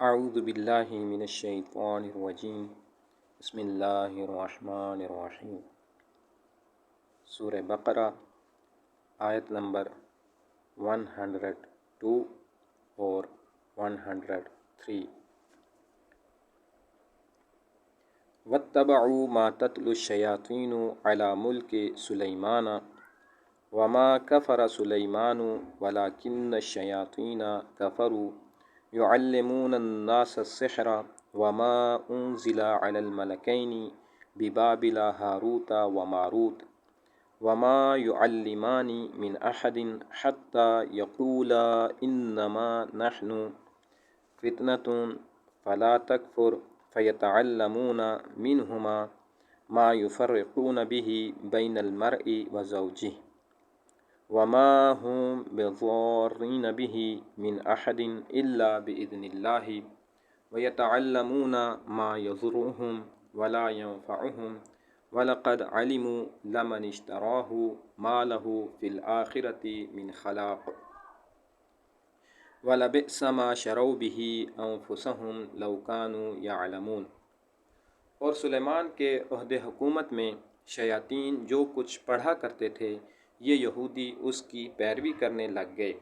اعوذ باللہ من الشیطان الرجیم بسم اللہ الرحمن الرحیم۔ سورہ بقرہ آیت نمبر 102 اور 103۔ واتبعوا ما تتلو الشیاطین علی ملک سلیمان وما کفر سلیمان ولکن الشیاطین کفروا يعلمون الناس السحر وما انزل على الملكين ببابل هاروت وماروت وما يعلمان من احد حتى يقولا انما نحن فتنة فلا تكفر فيتعلمون منهما ما يفرقون به بين المرء وزوجه وما هم بضارين به من أحد إلا بإذن الله ويتعلمون ما يضرهم ولا ينفعهم ولقد علموا لمن اشتراه ما له في الآخرة من خلاق ولبئس ما شروا به أنفسهم لو كانوا يعلمون۔ اور سلیمان کے عہد حکومت میں شیاطین جو کچھ پڑھا کرتے تھے یہ یہودی اس کی پیروی کرنے لگ گئے،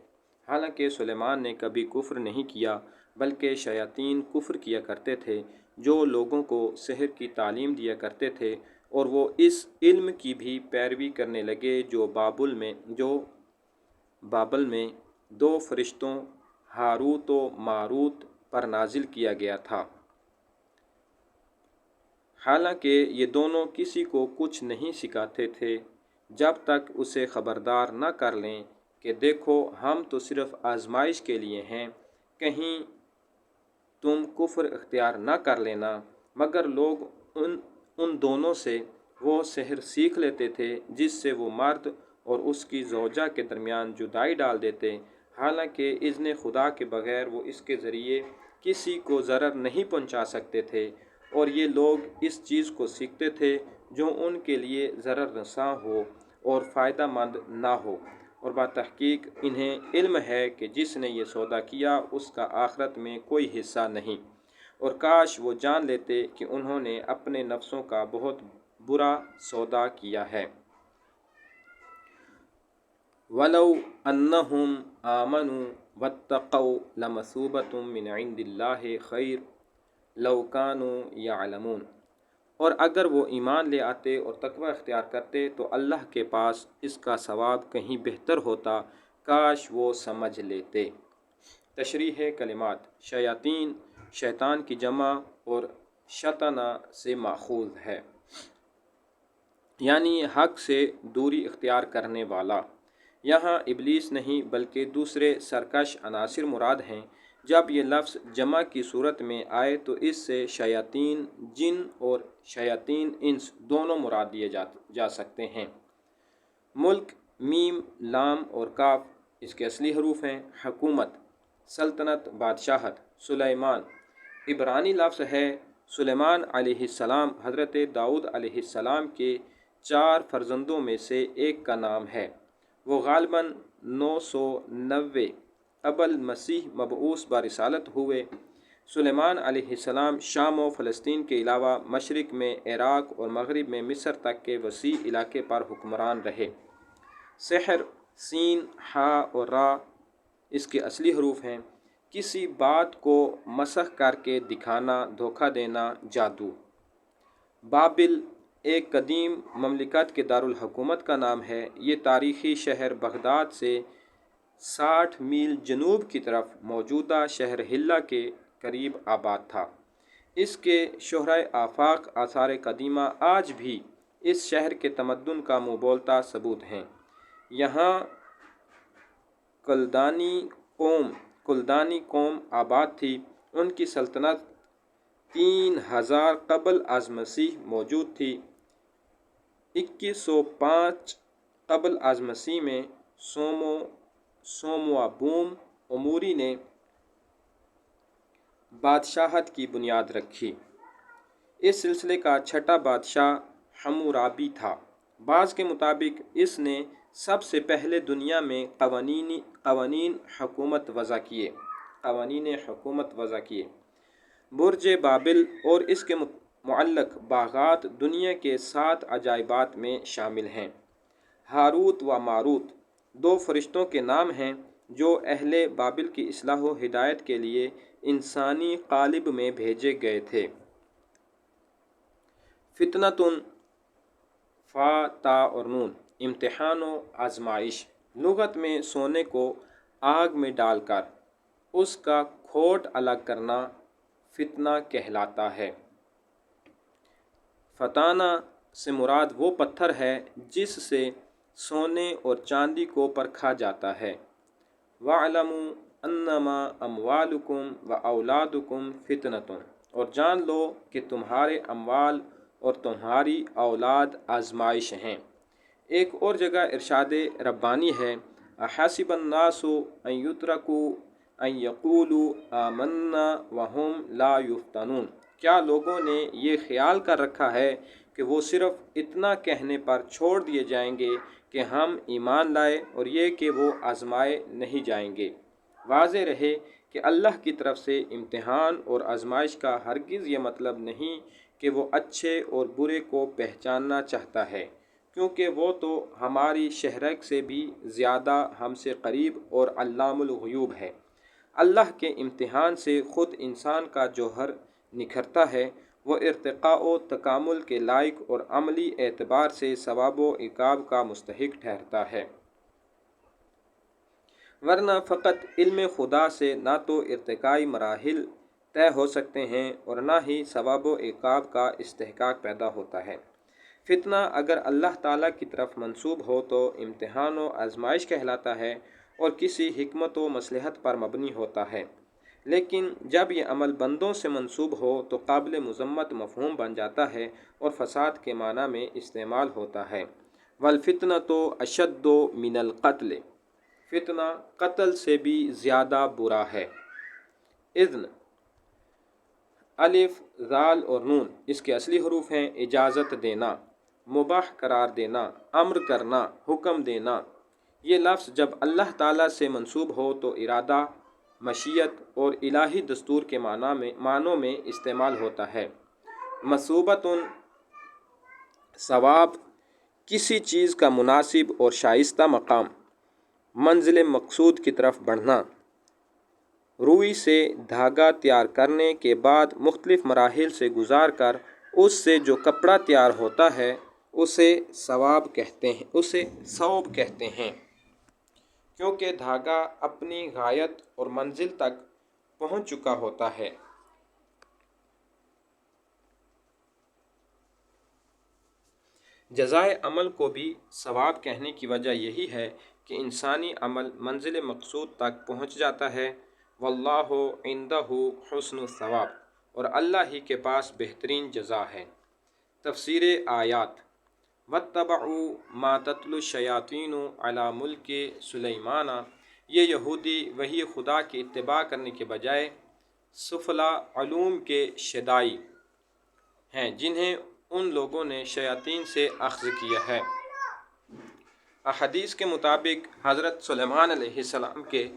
حالانکہ سلیمان نے کبھی کفر نہیں کیا بلکہ شیاطین کفر کیا کرتے تھے جو لوگوں کو سحر کی تعلیم دیا کرتے تھے، اور وہ اس علم کی بھی پیروی کرنے لگے جو بابل میں دو فرشتوں ہاروت و ماروت پر نازل کیا گیا تھا، حالانکہ یہ دونوں کسی کو کچھ نہیں سکھاتے تھے جب تک اسے خبردار نہ کر لیں کہ دیکھو ہم تو صرف آزمائش کے لیے ہیں، کہیں تم کفر اختیار نہ کر لینا۔ مگر لوگ ان دونوں سے وہ سحر سیکھ لیتے تھے جس سے وہ مرد اور اس کی زوجہ کے درمیان جدائی ڈال دیتے، حالانکہ اذن خدا کے بغیر وہ اس کے ذریعے کسی کو ضرر نہیں پہنچا سکتے تھے، اور یہ لوگ اس چیز کو سیکھتے تھے جو ان کے لیے ضرر رساں ہو اور فائدہ مند نہ ہو، اور بتحقیق انہیں علم ہے کہ جس نے یہ سودا کیا اس کا آخرت میں کوئی حصہ نہیں، اور کاش وہ جان لیتے کہ انہوں نے اپنے نفسوں کا بہت برا سودا کیا ہے۔ وَلَوْ أَنَّهُمْ آمَنُوا وَاتَّقَوْا لَمَثُوبَةٌ مِّنْ عِندِ اللَّهِ خَيْرٌ لَوْ كَانُوا يَعْلَمُونَ، اور اگر وہ ایمان لے آتے اور تقوی اختیار کرتے تو اللہ کے پاس اس کا ثواب کہیں بہتر ہوتا، کاش وہ سمجھ لیتے۔ تشریح کلمات: شیاطین شیطان کی جمع اور شطنہ سے ماخوذ ہے، یعنی حق سے دوری اختیار کرنے والا۔ یہاں ابلیس نہیں بلکہ دوسرے سرکش عناصر مراد ہیں۔ جب یہ لفظ جمع کی صورت میں آئے تو اس سے شیاطین جن اور شیاطین انس دونوں مراد لیے جا سکتے ہیں۔ ملک میم لام اور کاف اس کے اصلی حروف ہیں۔ حکومت سلطنت بادشاہت۔ سلیمان عبرانی لفظ ہے۔ سلیمان علیہ السلام حضرت داؤد علیہ السلام کے 4 فرزندوں میں سے ایک کا نام ہے۔ وہ غالباً 990 قبل مسیح مبعوث برسالت ہوئے۔ سلیمان علیہ السلام شام و فلسطین کے علاوہ مشرق میں عراق اور مغرب میں مصر تک کے وسیع علاقے پر حکمران رہے۔ سحر سین ہا اور را اس کے اصلی حروف ہیں۔ کسی بات کو مسخ کر کے دکھانا، دھوکہ دینا، جادو۔ بابل ایک قدیم مملکت کے دارالحکومت کا نام ہے۔ یہ تاریخی شہر بغداد سے 60 میل جنوب کی طرف موجودہ شہر حلہ کے قریب آباد تھا۔ اس کے شہرۂ آفاق آثار قدیمہ آج بھی اس شہر کے تمدن کا منہ بولتا ثبوت ہیں۔ یہاں کلدانی قوم آباد تھی۔ ان کی سلطنت 3000 قبل از مسیح موجود تھی۔ 2105 قبل از مسیح میں سوموابوم اموری نے بادشاہت کی بنیاد رکھی۔ اس سلسلے کا 6واں بادشاہ حمورابی تھا۔ بعض کے مطابق اس نے سب سے پہلے دنیا میں قوانین حکومت وضع کیے۔ برج بابل اور اس کے معلق باغات دنیا کے 7 عجائبات میں شامل ہیں۔ ہاروت و ماروت 2 فرشتوں کے نام ہیں جو اہل بابل کی اصلاح و ہدایت کے لیے انسانی قالب میں بھیجے گئے تھے۔ فتنتن فا تا اور نون امتحان و آزمائش، لغت میں سونے کو آگ میں ڈال کر اس کا کھوٹ الگ کرنا فتنہ کہلاتا ہے۔ فتانہ سے مراد وہ پتھر ہے جس سے سونے اور چاندی کو پرکھا جاتا ہے۔ وَاعْلَمُوا أَنَّمَا أَمْوَالُكُمْ وَأَوْلَادُكُمْ فِتْنَةٌ، اور جان لو کہ تمہارے اموال اور تمہاری اولاد آزمائش ہیں۔ ایک اور جگہ ارشاد ربانی ہے، أَحَسِبَ النَّاسُ أَن يُتْرَكُوا أَن يَقُولُوا آمَنَّا وَهُمْ لَا يُفْتَنُونَ، کیا لوگوں نے یہ خیال کر رکھا ہے کہ وہ صرف اتنا کہنے پر چھوڑ دیے جائیں گے کہ ہم ایمان لائے اور یہ کہ وہ آزمائے نہیں جائیں گے؟ واضح رہے کہ اللہ کی طرف سے امتحان اور آزمائش کا ہرگز یہ مطلب نہیں کہ وہ اچھے اور برے کو پہچاننا چاہتا ہے، کیونکہ وہ تو ہماری شہرک سے بھی زیادہ ہم سے قریب اور علام الغیوب ہے۔ اللہ کے امتحان سے خود انسان کا جوہر نکھرتا ہے، وہ ارتقاء و تکامل کے لائق اور عملی اعتبار سے ثواب و عقاب کا مستحق ٹھہرتا ہے۔ ورنہ فقط علم خدا سے نہ تو ارتقائی مراحل طے ہو سکتے ہیں اور نہ ہی ثواب و عقاب کا استحقاق پیدا ہوتا ہے۔ فتنہ اگر اللہ تعالیٰ کی طرف منسوب ہو تو امتحان و آزمائش کہلاتا ہے اور کسی حکمت و مصلحت پر مبنی ہوتا ہے، لیکن جب یہ عمل بندوں سے منسوب ہو تو قابل مذمت مفہوم بن جاتا ہے اور فساد کے معنی میں استعمال ہوتا ہے۔ وَالْفِتْنَةُ أَشَدُّ مِنَ الْقَتْلِ، فتنہ قتل سے بھی زیادہ برا ہے۔ اذن، الف، ذال اور نون اس کے اصلی حروف ہیں۔ اجازت دینا، مباح قرار دینا، امر کرنا، حکم دینا۔ یہ لفظ جب اللہ تعالیٰ سے منسوب ہو تو ارادہ، مشیت اور الہی دستور کے معنوں میں استعمال ہوتا ہے۔ مثوبۃ، ثواب، کسی چیز کا مناسب اور شائستہ مقام، منزل مقصود کی طرف بڑھنا۔ روئی سے دھاگا تیار کرنے کے بعد مختلف مراحل سے گزار کر اس سے جو کپڑا تیار ہوتا ہے اسے ثوب کہتے ہیں، کیونکہ دھاگا اپنی غایت اور منزل تک پہنچ چکا ہوتا ہے۔ جزائے عمل کو بھی ثواب کہنے کی وجہ یہی ہے کہ انسانی عمل منزل مقصود تک پہنچ جاتا ہے۔ واللہ عندہ حسن الثواب، اور اللہ ہی کے پاس بہترین جزا ہے۔ تفسیر آیات، واتبعوا ما تتلو الشیاطین علی ملک سلیمان، یہ یہودی وحی خدا کی اتباع کرنے کے بجائے سفلا علوم کے شیدائی ہیں جنہیں ان لوگوں نے شیاطین سے اخذ کیا ہے۔ احادیث کے مطابق حضرت سلیمان علیہ السلام کے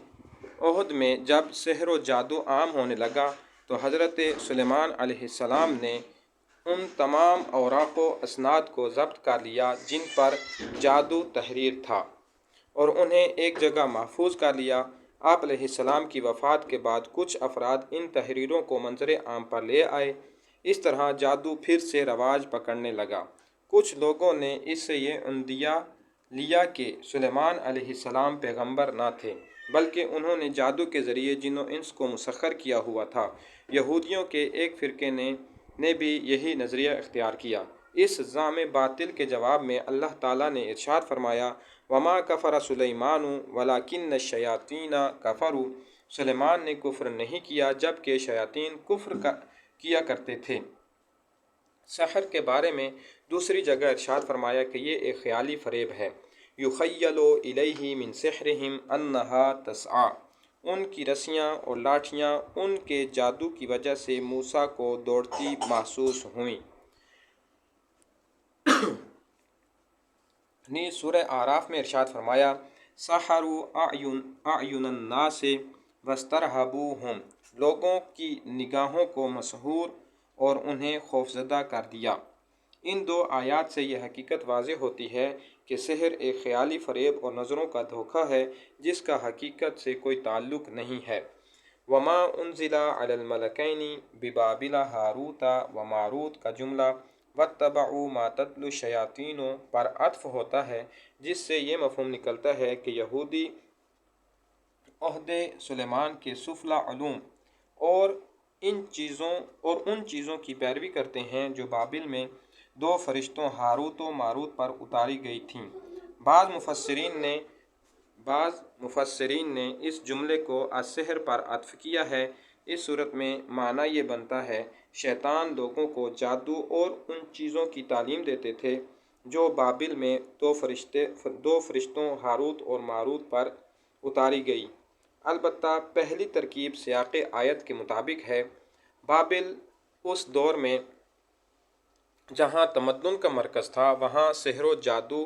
عہد میں جب سحر و جادو عام ہونے لگا تو حضرت سلیمان علیہ السلام نے ان تمام اوراق و اسناد کو ضبط کر لیا جن پر جادو تحریر تھا اور انہیں ایک جگہ محفوظ کر لیا۔ آپ علیہ السلام کی وفات کے بعد کچھ افراد ان تحریروں کو منظر عام پر لے آئے، اس طرح جادو پھر سے رواج پکڑنے لگا۔ کچھ لوگوں نے اس سے یہ عندیہ لیا کہ سلیمان علیہ السلام پیغمبر نہ تھے بلکہ انہوں نے جادو کے ذریعے جن و انس کو مسخر کیا ہوا تھا۔ یہودیوں کے ایک فرقے نے بھی یہی نظریہ اختیار کیا۔ اس زعم باطل کے جواب میں اللہ تعالیٰ نے ارشاد فرمایا، وما کفر سلیمان ولکن الشیاطین کفروا، سلیمان نے کفر نہیں کیا جبکہ شیاطین کفر کیا کرتے تھے۔ سحر کے بارے میں دوسری جگہ ارشاد فرمایا کہ یہ ایک خیالی فریب ہے۔ یخیل الیہ من سحرہم انہا تسعی، ان کی رسیاں اور لاٹھیاں ان کے جادو کی وجہ سے موسیٰ کو دوڑتی محسوس ہوئیں۔ نیز سورہ اعراف میں ارشاد فرمایا، سحروا اعین الناس واسترہبوہم لوگوں کی نگاہوں کو مسحور اور انہیں خوفزدہ کر دیا۔ ان دو آیات سے یہ حقیقت واضح ہوتی ہے کہ سحر ایک خیالی فریب اور نظروں کا دھوکہ ہے جس کا حقیقت سے کوئی تعلق نہیں ہے۔ وما انزل علی الملکین ببابل ہاروت و ماروت کا جملہ واتبعوا ما تتلو الشیاطین پر عطف ہوتا ہے، جس سے یہ مفہوم نکلتا ہے کہ یہودی عہدِ سلیمان کے سفلی علوم اور ان چیزوں کی پیروی کرتے ہیں جو بابل میں دو فرشتوں ہاروت و ماروت پر اتاری گئی تھیں۔ بعض مفسرین نے اس جملے کو السحر پر عطف کیا ہے۔ اس صورت میں معنی یہ بنتا ہے شیطان لوگوں کو جادو اور ان چیزوں کی تعلیم دیتے تھے جو بابل میں دو فرشتوں ہاروت اور ماروت پر اتاری گئی۔ البتہ پہلی ترکیب سیاق آیت کے مطابق ہے۔ بابل اس دور میں جہاں تمدن کا مرکز تھا وہاں سحر و جادو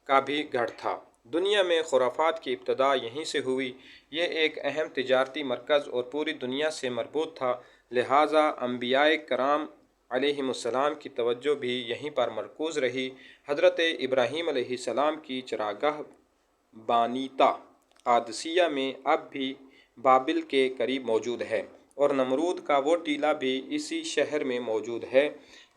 کا بھی گڑھ تھا۔ دنیا میں خرافات کی ابتدا یہیں سے ہوئی۔ یہ ایک اہم تجارتی مرکز اور پوری دنیا سے مربوط تھا، لہٰذا انبیاء کرام علیہم السلام کی توجہ بھی یہیں پر مرکوز رہی۔ حضرت ابراہیم علیہ السلام کی چراگاہ بانیتا قادسیہ میں اب بھی بابل کے قریب موجود ہے، اور نمرود کا وہ ٹیلہ بھی اسی شہر میں موجود ہے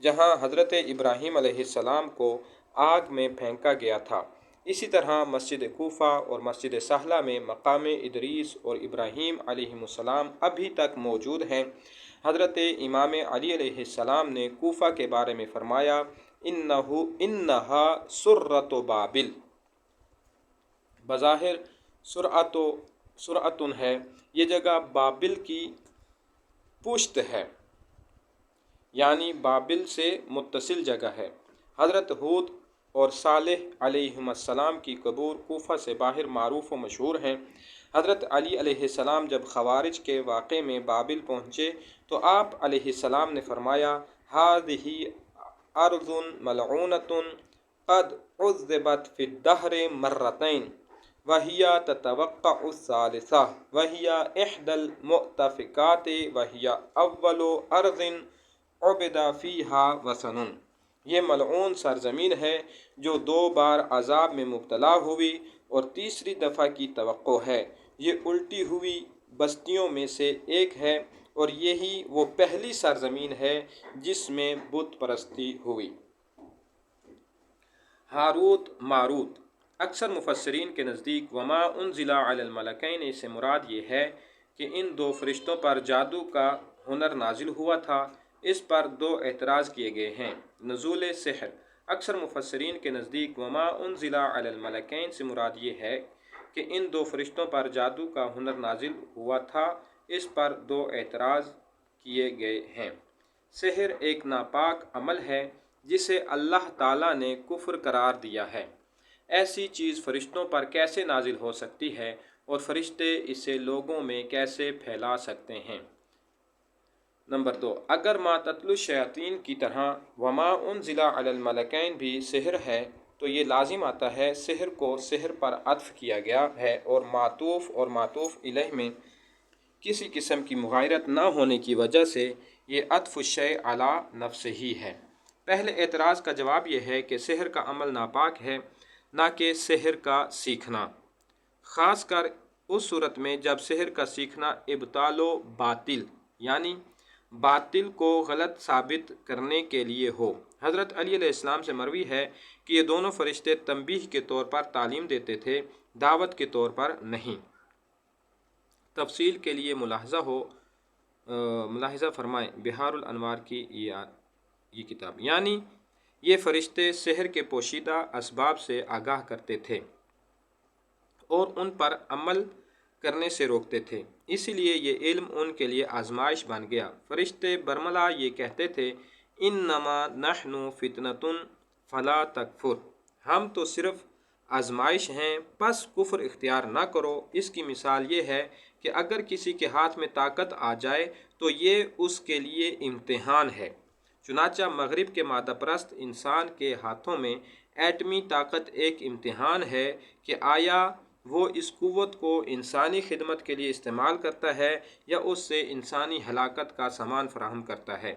جہاں حضرت ابراہیم علیہ السلام کو آگ میں پھینکا گیا تھا۔ اسی طرح مسجد کوفہ اور مسجد سہلہ میں مقام ادریس اور ابراہیم علیہ السلام ابھی تک موجود ہیں۔ حضرت امام علی علیہ السلام نے کوفہ کے بارے میں فرمایا انہا سرۃ بابل، بظاہر سرعتن ہے، یہ جگہ بابل کی پشت ہے، یعنی بابل سے متصل جگہ ہے۔ حضرت ہود اور صالح علیہم السلام کی قبور کوفہ سے باہر معروف و مشہور ہیں۔ حضرت علی علیہ السلام جب خوارج کے واقعے میں بابل پہنچے تو آپ علیہ السلام نے فرمایا ھذہ ارض ملعونۃ قد عذبت فی الدہر مرتین وہی تتوقع الثالثہ وہی احدی المؤتفقات وہی اول ارض عبد فیہا وثن۔ یہ ملعون سرزمین ہے جو دو بار عذاب میں مبتلا ہوئی اور تیسری دفعہ کی توقع ہے۔ یہ الٹی ہوئی بستیوں میں سے ایک ہے اور یہی وہ پہلی سرزمین ہے جس میں بت پرستی ہوئی۔ ہاروت ماروت، اکثر مفسرین کے نزدیک وما انزل علی الملکین سے مراد یہ ہے کہ ان دو فرشتوں پر جادو کا ہنر نازل ہوا تھا۔ اس پر دو اعتراض کیے گئے ہیں۔ نزول سحر، اکثر مفسرین کے نزدیک وما انزل علی الملکین سے مراد یہ ہے کہ ان دو فرشتوں پر جادو کا ہنر نازل ہوا تھا۔ اس پر دو اعتراض کیے گئے ہیں۔ سحر ایک ناپاک عمل ہے جسے اللہ تعالیٰ نے کفر قرار دیا ہے۔ ایسی چیز فرشتوں پر کیسے نازل ہو سکتی ہے اور فرشتے اسے لوگوں میں کیسے پھیلا سکتے ہیں؟ نمبر 2، اگر ما تتلو الشیاطین کی طرح وما انزل علی الملکین بھی سحر ہے تو یہ لازم آتا ہے سحر کو سحر پر عطف کیا گیا ہے اور معطوف الیہ میں کسی قسم کی مغایرت نہ ہونے کی وجہ سے یہ عطف الشیء علی نفسہ ہے۔ پہلے اعتراض کا جواب یہ ہے کہ سحر کا عمل ناپاک ہے، نہ کہ سحر کا سیکھنا، خاص کر اس صورت میں جب سحر کا سیکھنا ابطال و باطل یعنی باطل کو غلط ثابت کرنے کے لیے ہو۔ حضرت علی علیہ السلام سے مروی ہے کہ یہ دونوں فرشتے تنبیہ کے طور پر تعلیم دیتے تھے، دعوت کے طور پر نہیں۔ تفصیل کے لیے ملاحظہ فرمائیں بحار الانوار کی یہ کتاب۔ یعنی یہ فرشتے سحر کے پوشیدہ اسباب سے آگاہ کرتے تھے اور ان پر عمل کرنے سے روکتے تھے، اسی لیے یہ علم ان کے لیے آزمائش بن گیا۔ فرشتے برملا یہ کہتے تھے انما نحن فتنۃ فلا تکفر، ہم تو صرف آزمائش ہیں پس کفر اختیار نہ کرو۔ اس کی مثال یہ ہے کہ اگر کسی کے ہاتھ میں طاقت آ جائے تو یہ اس کے لیے امتحان ہے۔ چنانچہ مغرب کے مادہ پرست انسان کے ہاتھوں میں ایٹمی طاقت ایک امتحان ہے کہ آیا وہ اس قوت کو انسانی خدمت کے لیے استعمال کرتا ہے یا اس سے انسانی ہلاکت کا سامان فراہم کرتا ہے۔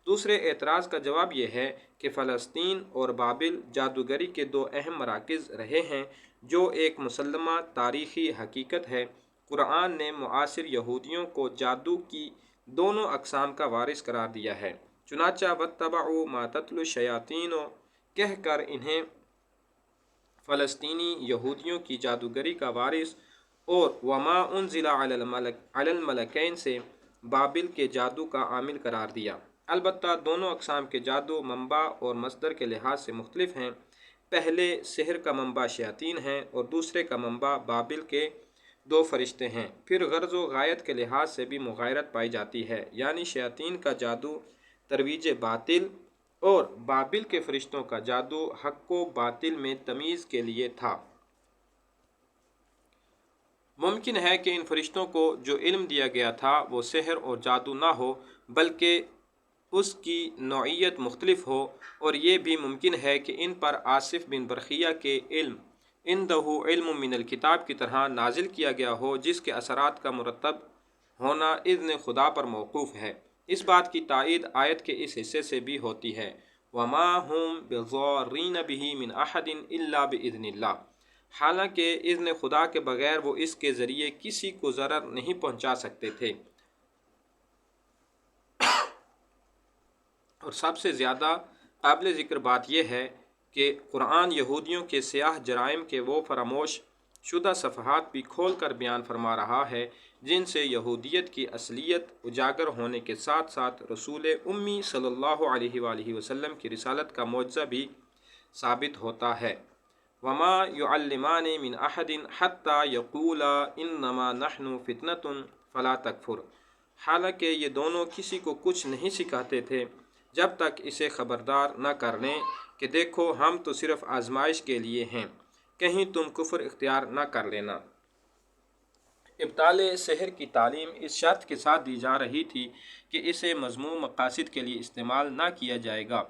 دوسرے اعتراض کا جواب یہ ہے کہ فلسطین اور بابل جادوگری کے دو اہم مراکز رہے ہیں، جو ایک مسلمہ تاریخی حقیقت ہے۔ قرآن نے معاصر یہودیوں کو جادو کی دونوں اقسام کا وارث قرار دیا ہے، چنانچہ وَاتَّبَعُوا مَا تَتْلُو الشَّيَاطِينُ کہہ کر انہیں فلسطینی یہودیوں کی جادوگری کا وارث اور وَمَا أُنزِلَ عَلَى الْمَلَكَيْنِ سے بابل کے جادو کا عامل قرار دیا۔ البتہ دونوں اقسام کے جادو منبع اور مصدر کے لحاظ سے مختلف ہیں۔ پہلے سحر کا منبع شیاطین ہیں اور دوسرے کا منبع بابل کے دو فرشتے ہیں۔ پھر غرض و غایت کے لحاظ سے بھی مغایرت پائی جاتی ہے، یعنی شیاطین کا جادو ترویج باطل اور بابل کے فرشتوں کا جادو حق و باطل میں تمیز کے لیے تھا۔ ممکن ہے کہ ان فرشتوں کو جو علم دیا گیا تھا وہ سحر اور جادو نہ ہو، بلکہ اس کی نوعیت مختلف ہو، اور یہ بھی ممکن ہے کہ ان پر آصف بن برقیہ کے علم عندہ علم من الکتاب کی طرح نازل کیا گیا ہو، جس کے اثرات کا مرتب ہونا اذن خدا پر موقوف ہے۔ اس بات کی تائید آیت کے اس حصے سے بھی ہوتی ہے، وَمَا هُمْ بِضَارِّينَ بِهِ مِنْ أَحَدٍ إِلَّا بِإِذْنِ اللَّهِ، حالانکہ اذن خدا کے بغیر وہ اس کے ذریعے کسی کو ضرر نہیں پہنچا سکتے تھے۔ اور سب سے زیادہ قابل ذکر بات یہ ہے کہ قرآن یہودیوں کے سیاہ جرائم کے وہ فراموش شدہ صفحات بھی کھول کر بیان فرما رہا ہے، جن سے یہودیت کی اصلیت اجاگر ہونے کے ساتھ ساتھ رسول امی صلی اللہ علیہ وآلہ وسلم کی رسالت کا معجزہ بھی ثابت ہوتا ہے۔ وَمَا يُعَلِّمَانِ مِنْ أَحَدٍ حَتَّى يَقُولَا إِنَّمَا نَحْنُ فِتْنَةٌ فَلَا تَكْفُرْ، حالانکہ یہ دونوں کسی کو کچھ نہیں سکھاتے تھے جب تک اسے خبردار نہ کر لیں کہ دیکھو ہم تو صرف آزمائش کے لیے ہیں، کہیں تم کفر اختیار نہ کر لینا۔ ابطال سحر کی تعلیم اس شرط کے ساتھ دی جا رہی تھی کہ اسے مذموم مقاصد کے لیے استعمال نہ کیا جائے گا۔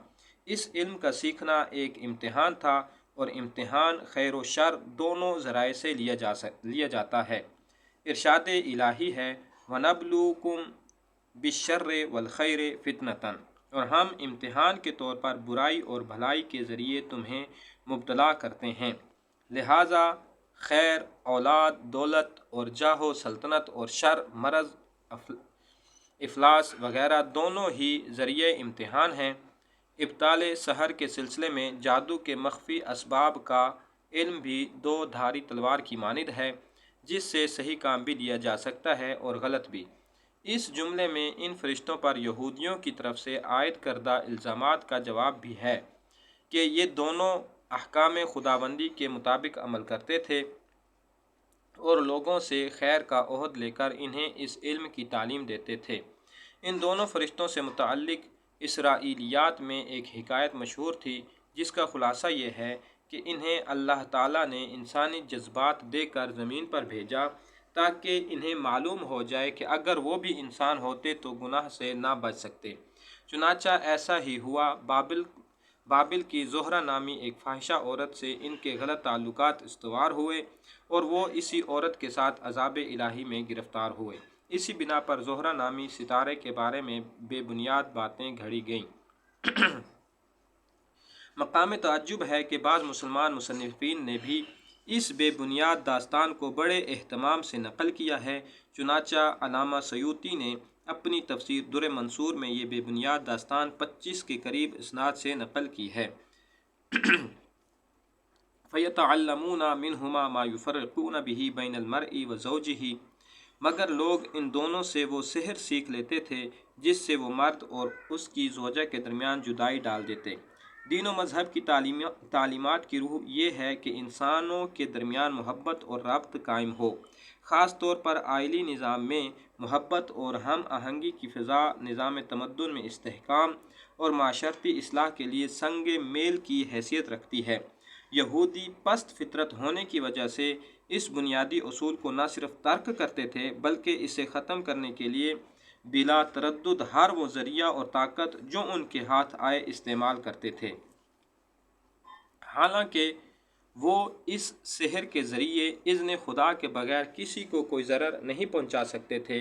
اس علم کا سیکھنا ایک امتحان تھا، اور امتحان خیر و شر دونوں ذرائع سے لیا جاتا ہے۔ ارشاد الہی ہے، وَنَبْلُوكُمْ بِالشَّرِّ وَالْخَيْرِ فِتْنَةً، اور ہم امتحان کے طور پر برائی اور بھلائی کے ذریعے تمہیں مبتلا کرتے ہیں۔ لہٰذا خیر، اولاد، دولت اور جاہ و سلطنت، اور شر، مرض، افلاس وغیرہ دونوں ہی ذریعہ امتحان ہیں۔ ابطال سحر کے سلسلے میں جادو کے مخفی اسباب کا علم بھی دو دھاری تلوار کی مانند ہے، جس سے صحیح کام بھی لیا جا سکتا ہے اور غلط بھی۔ اس جملے میں ان فرشتوں پر یہودیوں کی طرف سے عائد کردہ الزامات کا جواب بھی ہے کہ یہ دونوں احکام خداوندی کے مطابق عمل کرتے تھے اور لوگوں سے خیر کا عہد لے کر انہیں اس علم کی تعلیم دیتے تھے۔ ان دونوں فرشتوں سے متعلق اسرائیلیات میں ایک حکایت مشہور تھی، جس کا خلاصہ یہ ہے کہ انہیں اللہ تعالیٰ نے انسانی جذبات دے کر زمین پر بھیجا تاکہ انہیں معلوم ہو جائے کہ اگر وہ بھی انسان ہوتے تو گناہ سے نہ بچ سکتے۔ چنانچہ ایسا ہی ہوا۔ بابل کی زہرہ نامی ایک فاحشہ عورت سے ان کے غلط تعلقات استوار ہوئے، اور وہ اسی عورت کے ساتھ عذاب الہی میں گرفتار ہوئے۔ اسی بنا پر زہرہ نامی ستارے کے بارے میں بے بنیاد باتیں گھڑی گئیں۔ مقام تعجب ہے کہ بعض مسلمان مصنفین نے بھی اس بے بنیاد داستان کو بڑے اہتمام سے نقل کیا ہے۔ چنانچہ علامہ سیوطی نے اپنی تفسیر در منصور میں یہ بے بنیاد داستان 25 کے قریب اسناد سے نقل کی ہے۔ فَيَتَعَلَّمُونَ مِنْهُمَا مَا يُفَرِّقُونَ بِهِ بَيْنَ الْمَرْءِ وَزَوْجِهِ، مگر لوگ ان دونوں سے وہ سحر سیکھ لیتے تھے جس سے وہ مرد اور اس کی زوجہ کے درمیان جدائی ڈال دیتے۔ دین و مذہب کی تعلیمات کی روح یہ ہے کہ انسانوں کے درمیان محبت اور ربط قائم ہو، خاص طور پر آئلی نظام میں محبت اور ہم آہنگی کی فضا نظام تمدن میں استحکام اور معاشرتی اصلاح کے لیے سنگ میل کی حیثیت رکھتی ہے۔ یہودی پست فطرت ہونے کی وجہ سے اس بنیادی اصول کو نہ صرف ترک کرتے تھے بلکہ اسے ختم کرنے کے لیے بلا تردد ہر وہ ذریعہ اور طاقت جو ان کے ہاتھ آئے استعمال کرتے تھے۔ حالانکہ وہ اس سحر کے ذریعے اذن خدا کے بغیر کسی کو کوئی ضرر نہیں پہنچا سکتے تھے،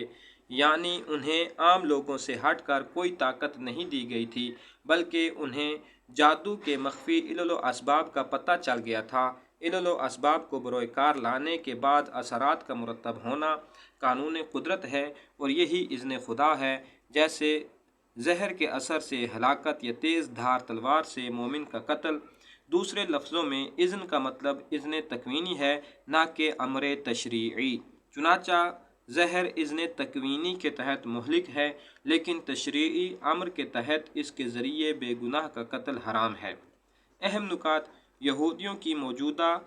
یعنی انہیں عام لوگوں سے ہٹ کر کوئی طاقت نہیں دی گئی تھی، بلکہ انہیں جادو کے مخفی علل و اسباب کا پتہ چل گیا تھا۔ علل و اسباب کو بروئے کار لانے کے بعد اثرات کا مرتب ہونا قانون قدرت ہے، اور یہی اذن خدا ہے۔ جیسے زہر کے اثر سے ہلاکت یا تیز دھار تلوار سے مومن کا قتل۔ دوسرے لفظوں میں اذن کا مطلب اذن تکوینی ہے، نہ کہ امر تشریعی۔ چنانچہ زہر اذن تکوینی کے تحت مہلک ہے، لیکن تشریعی امر کے تحت اس کے ذریعے بے گناہ کا قتل حرام ہے۔ اہم نکات: یہودیوں کی موجودہ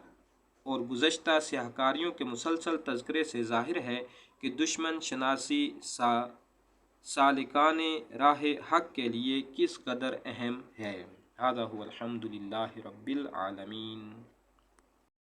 اور گزشتہ سیاہ کاریوں کے مسلسل تذکرے سے ظاہر ہے کہ دشمن شناسی سالکان راہ حق کے لیے کس قدر اہم ہے۔ ھذا ھو الحمد للہ رب العالمین۔